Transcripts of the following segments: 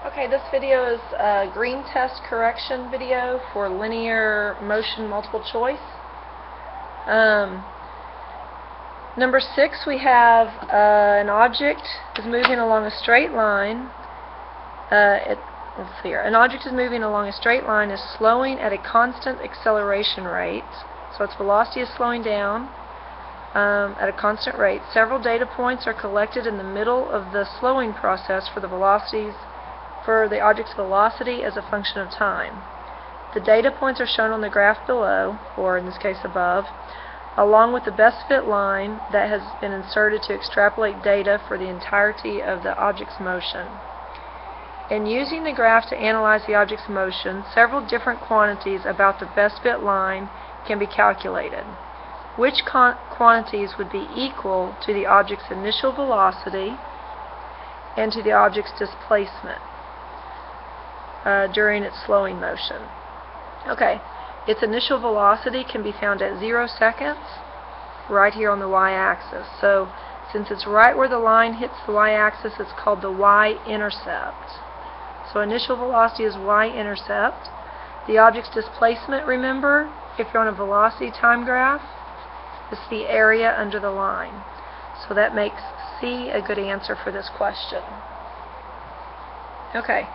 Okay, this video is a green test correction video for linear motion multiple choice. Number 6, we have an object is moving along a straight line. Let's see here. An object is moving along a straight line is slowing at a constant acceleration rate. So its velocity is slowing down at a constant rate. Several data points are collected in the middle of the slowing process for the object's velocity as a function of time. The data points are shown on the graph below, or in this case above, along with the best fit line that has been inserted to extrapolate data for the entirety of the object's motion. In using the graph to analyze the object's motion, several different quantities about the best fit line can be calculated. Which quantities would be equal to the object's initial velocity and to the object's displacement during its slowing motion? Okay, its initial velocity can be found at 0 seconds, right here on the y-axis. So since it's right where the line hits the y-axis, it's called the y-intercept. So initial velocity is y-intercept. The object's displacement, remember, if you're on a velocity time graph, is the area under the line. So that makes C a good answer for this question. Okay,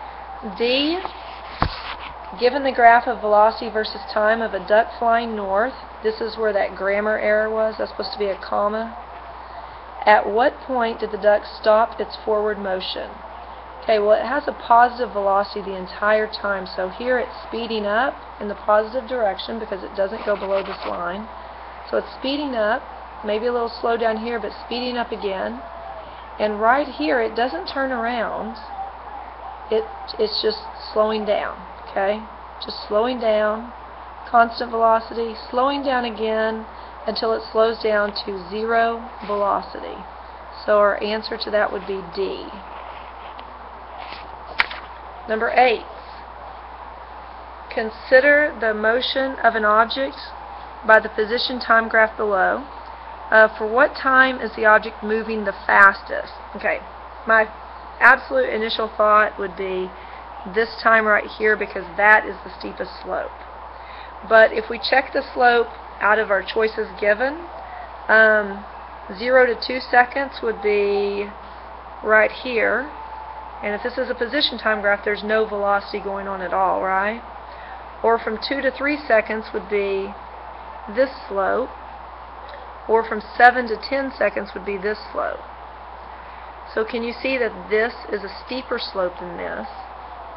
D, given the graph of velocity versus time of a duck flying north, this is where that grammar error was. That's supposed to be a comma. At what point did the duck stop its forward motion? Okay, well, it has a positive velocity the entire time, so here it's speeding up in the positive direction because it doesn't go below this line. So it's speeding up, maybe a little slow down here, but speeding up again. And right here, it doesn't turn around. It's just slowing down, okay? Just slowing down, constant velocity, slowing down again until it slows down to 0 velocity. So our answer to that would be D. Number 8, consider the motion of an object by the position time graph below. For what time is the object moving the fastest? Okay, my absolute initial thought would be this time right here because that is the steepest slope. But if we check the slope out of our choices given, 0 to 2 seconds would be right here. And if this is a position time graph, there's no velocity going on at all, right? Or from 2 to 3 seconds would be this slope. Or from 7 to 10 seconds would be this slope. So can you see that this is a steeper slope than this?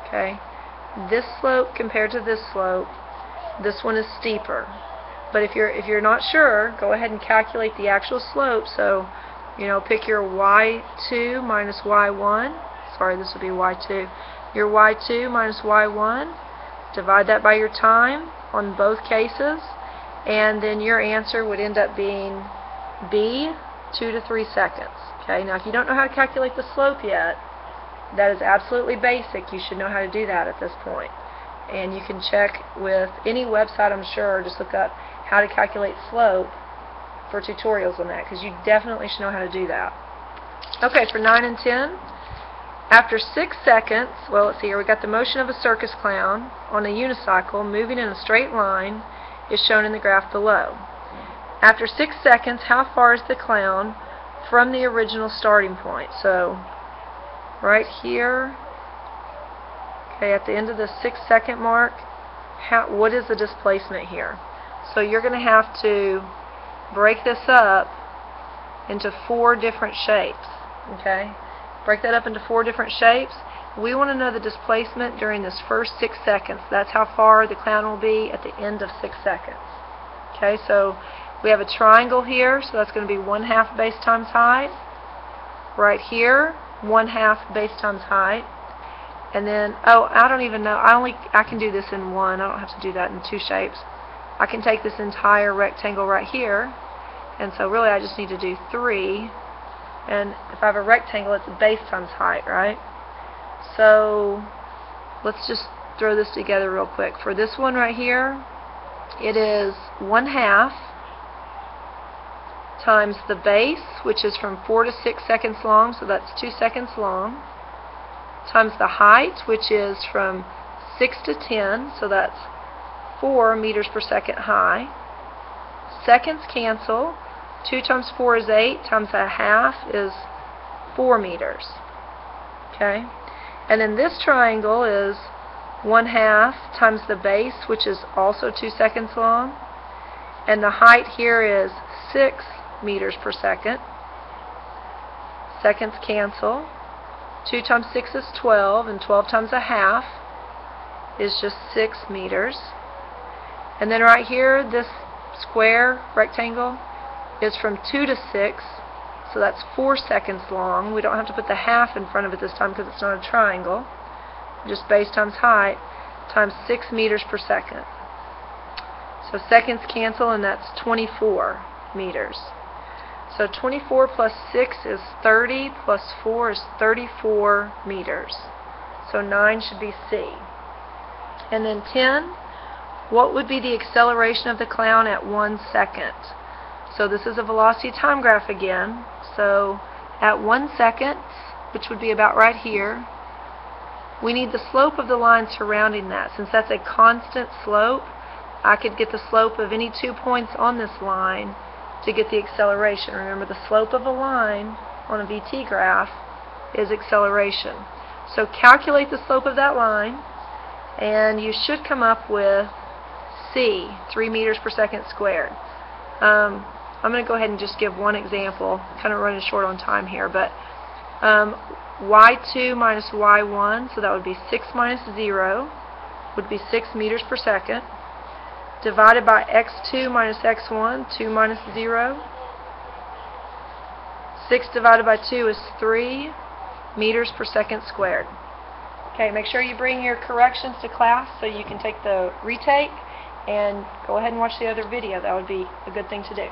Okay, this slope compared to this slope, this one is steeper. But if you're not sure, go ahead and calculate the actual slope. So, pick your y2 minus y1. Sorry, this would be y2. Your y2 minus y1. Divide that by your time on both cases, and then your answer would end up being B, 2 to 3 seconds. Okay, now if you don't know how to calculate the slope yet, that is absolutely basic. You should know how to do that at this point. And you can check with any website, I'm sure, or just look up how to calculate slope for tutorials on that, because you definitely should know how to do that. Okay, for 9 and 10, after 6 seconds, well, let's see here, we got the motion of a circus clown on a unicycle moving in a straight line is shown in the graph below. After 6 seconds, how far is the clown from the original starting point? So right here, okay, at the end of the 6-second mark, what is the displacement here? So you're going to have to break this up into 4 different shapes. Okay, break that up into 4 different shapes. We want to know the displacement during this first 6 seconds. That's how far the clown will be at the end of 6 seconds. Okay, so we have a triangle here, so that's going to be 1/2 base times height. Right here, 1/2 base times height. And then, I don't even know, I can do this in one. I don't have to do that in 2 shapes. I can take this entire rectangle right here, and so really I just need to do 3. And if I have a rectangle, it's base times height, right? So let's just throw this together real quick. For this one right here, it is 1/2 times the base, which is from 4 to 6 seconds long, so that's 2 seconds long, times the height, which is from 6 to 10, so that's 4 meters per second high. Seconds cancel. 2 times 4 is 8, times a half is 4 meters. Okay? And then this triangle is 1/2 times the base, which is also 2 seconds long. And the height here is 6 meters per second. Seconds cancel. 2 times 6 is 12, and 12 times a half is just 6 meters. And then right here, this square rectangle is from 2 to 6, so that's 4 seconds long. We don't have to put the half in front of it this time because it's not a triangle. Just base times height times 6 meters per second. So seconds cancel, and that's 24 meters. So 24 plus 6 is 30, plus 4 is 34 meters. So 9 should be C. And then 10, what would be the acceleration of the clown at 1 second? So this is a velocity time graph again. So at 1 second, which would be about right here, we need the slope of the line surrounding that. Since that's a constant slope, I could get the slope of any 2 points on this line to get the acceleration. Remember, the slope of a line on a VT graph is acceleration. So calculate the slope of that line, and you should come up with C, 3 meters per second squared. I'm going to go ahead and just give one example, kind of running short on time here, but y2 minus y1, so that would be 6 minus 0, would be 6 meters per second, divided by x2 minus x1, 2 minus 0. 6 divided by 2 is 3 meters per second squared. Okay, make sure you bring your corrections to class so you can take the retake and go ahead and watch the other video. That would be a good thing to do.